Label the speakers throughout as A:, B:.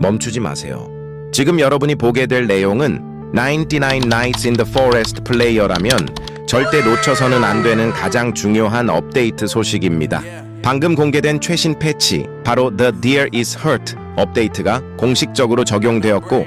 A: 멈추지 마세요. 지금 여러분이 보게 될 내용은 99 Nights in the Forest 플레이어라면 절대 놓쳐서는 안 되는 가장 중요한 업데이트 소식입니다. 방금 공개된 최신 패치, 바로 The Deer is Hurt 업데이트가 공식적으로 적용되었고,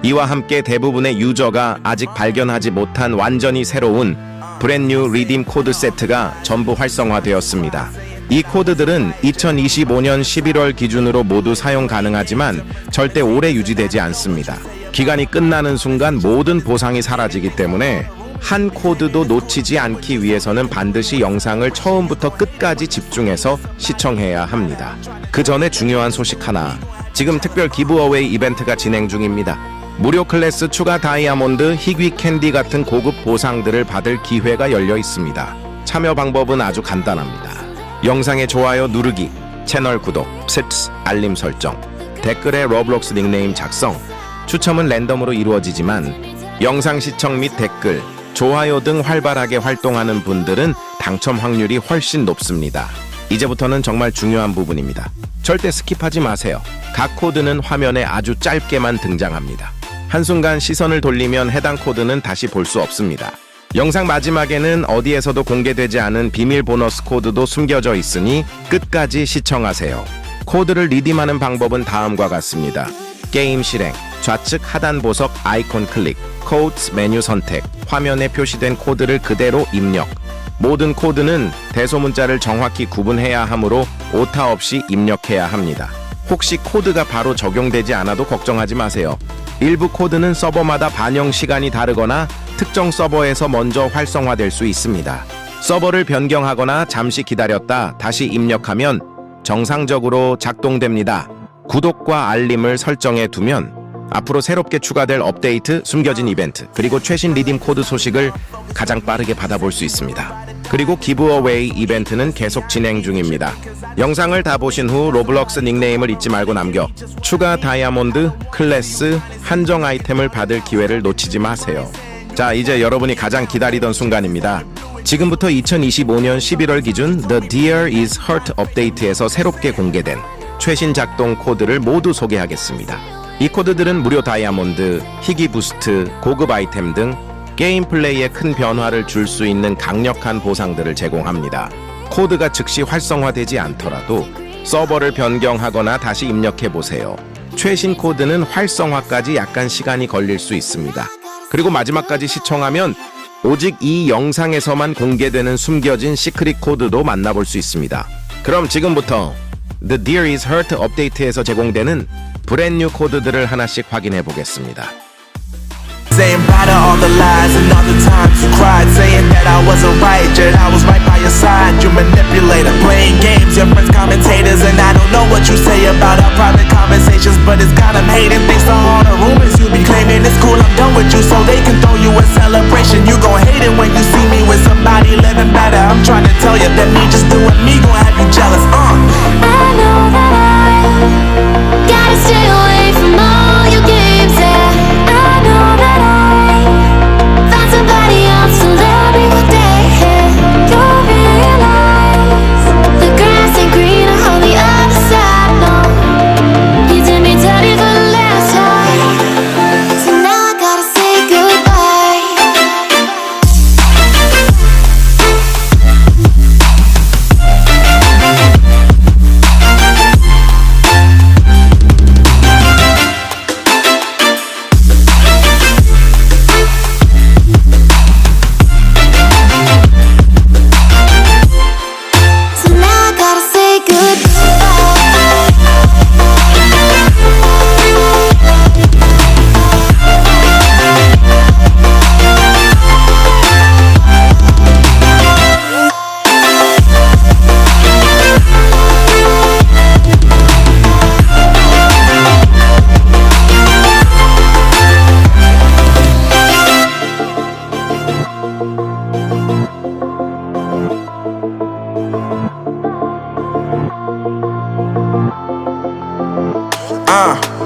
A: 이와 함께 대부분의 유저가 아직 발견하지 못한 완전히 새로운 브랜뉴 리딤 코드 세트가 전부 활성화되었습니다. 이 코드들은 2025년 11월 기준으로 모두 사용 가능하지만 절대 오래 유지되지 않습니다. 기간이 끝나는 순간 모든 보상이 사라지기 때문에 한 코드도 놓치지 않기 위해서는 반드시 영상을 처음부터 끝까지 집중해서 시청해야 합니다. 그 전에 중요한 소식 하나. 지금 특별 기브어웨이 이벤트가 진행 중입니다. 무료 클래스 추가 다이아몬드, 희귀 캔디 같은 고급 보상들을 받을 기회가 열려 있습니다. 참여 방법은 아주 간단합니다. 영상에 좋아요 누르기, 채널 구독, 알림 설정, 댓글에 로블록스 닉네임 작성. 추첨은 랜덤으로 이루어지지만 영상 시청 및 댓글, 좋아요 등 활발하게 활동하는 분들은 당첨 확률이 훨씬 높습니다. 이제부터는 정말 중요한 부분입니다. 절대 스킵하지 마세요. 각 코드는 화면에 아주 짧게만 등장합니다. 한순간 시선을 돌리면 해당 코드는 다시 볼 수 없습니다. 영상 마지막에는 어디에서도 공개되지 않은 비밀 보너스 코드도 숨겨져 있으니 끝까지 시청하세요. 코드를 리딤하는 방법은 다음과 같습니다. 게임 실행, 좌측 하단 보석 아이콘 클릭, 코드스 메뉴 선택, 화면에 표시된 코드를 그대로 입력. 모든 코드는 대소문자를 정확히 구분해야 하므로 오타 없이 입력해야 합니다. 혹시 코드가 바로 적용되지 않아도 걱정하지 마세요. 일부 코드는 서버마다 반영 시간이 다르거나 특정 서버에서 먼저 활성화될 수 있습니다. 서버를 변경하거나 잠시 기다렸다 다시 입력하면 정상적으로 작동됩니다. 구독과 알림을 설정해 두면 앞으로 새롭게 추가될 업데이트, 숨겨진 이벤트, 그리고 최신 리딤 코드 소식을 가장 빠르게 받아볼 수 있습니다. 그리고 기브어웨이 이벤트는 계속 진행 중입니다. 영상을 다 보신 후 로블록스 닉네임을 잊지 말고 남겨 추가 다이아몬드, 클래스, 한정 아이템을 받을 기회를 놓치지 마세요. 자, 이제 여러분이 가장 기다리던 순간입니다. 지금부터 2025년 11월 기준 The Deer is Hurt 업데이트에서 새롭게 공개된 최신 작동 코드를 모두 소개하겠습니다. 이 코드들은 무료 다이아몬드, 희귀 부스트, 고급 아이템 등 게임 플레이에 큰 변화를 줄 수 있는 강력한 보상들을 제공합니다. 코드가 즉시 활성화되지 않더라도 서버를 변경하거나 다시 입력해보세요. 최신 코드는 활성화까지 약간 시간이 걸릴 수 있습니다. 그리고 마지막까지 시청하면 오직 이 영상에서만 공개되는 숨겨진 시크릿 코드도 만나볼 수 있습니다. 그럼 지금부터 The Deer is Hurt 업데이트에서 제공되는 브랜뉴 코드들을 하나씩 확인해 보겠습니다.
B: Saying bye to all the lies and all the times you cried, saying that I wasn't right, yet I was right by your side. You manipulator, playing games, your friends commentators, and I don't know what you say about our private conversations, but it's got them hating. Thanks to all the rumors you be claiming, it's cool, I'm done with you, so they can throw you a celebration. You gon' hate it when you see me with somebody living better. I'm trying to tell you that me just doing me gon' have you jealous.
C: I know that I gotta stay away from all your games, yeah. I know that I found somebody else to love me one day, yeah. You'll realize the grass ain't greener on the other side, no. You did me dirty for the last time, so now I gotta say goodbye.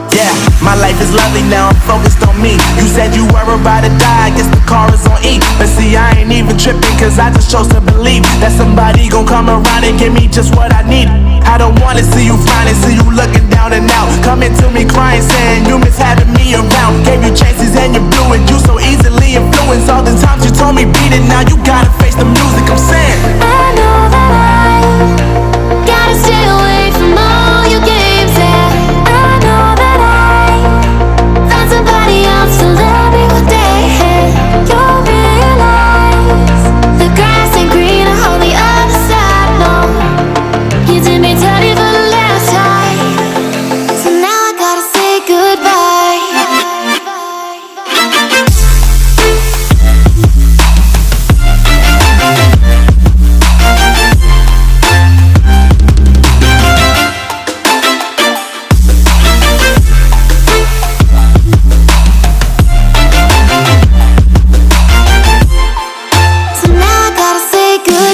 B: Yeah, my life is lovely now, I'm focused on me. You said you were about to die, I guess the car is on E. But see, I ain't even tripping, cause I just chose to believe that somebody gon' come around and give me just what I need. I don't wanna see you frowning, see you looking down and out, coming to me crying, saying you miss having me around. Gave you chances and you blew it, you so easily influenced. All the times you told me beat it, now you gotta face the music, I'm saying
C: I know that I gotta stay away from all your games. Yeah, I know that I found somebody else to love me one day. You'll realize the grass ain't greener on the other side. No, you did me dirty for the last time, so now I gotta say goodbye. So now I gotta say goodbye.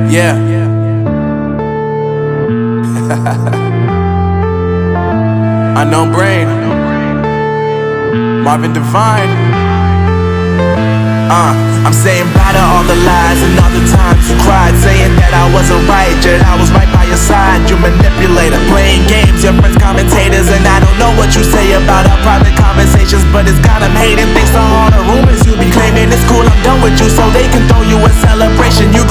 B: Yeah. Unknown Brain, Marvin Devine. I'm saying bye to all the lies and all the times you cried, saying that I wasn't right, yet I was right by your side. You manipulator, playing games, your friends commentators, and I don't know what you say about our private conversations, but it's got them hating. Thanks to all the rumors you be claiming, it's cool, I'm done with you, so they can throw you a celebration. You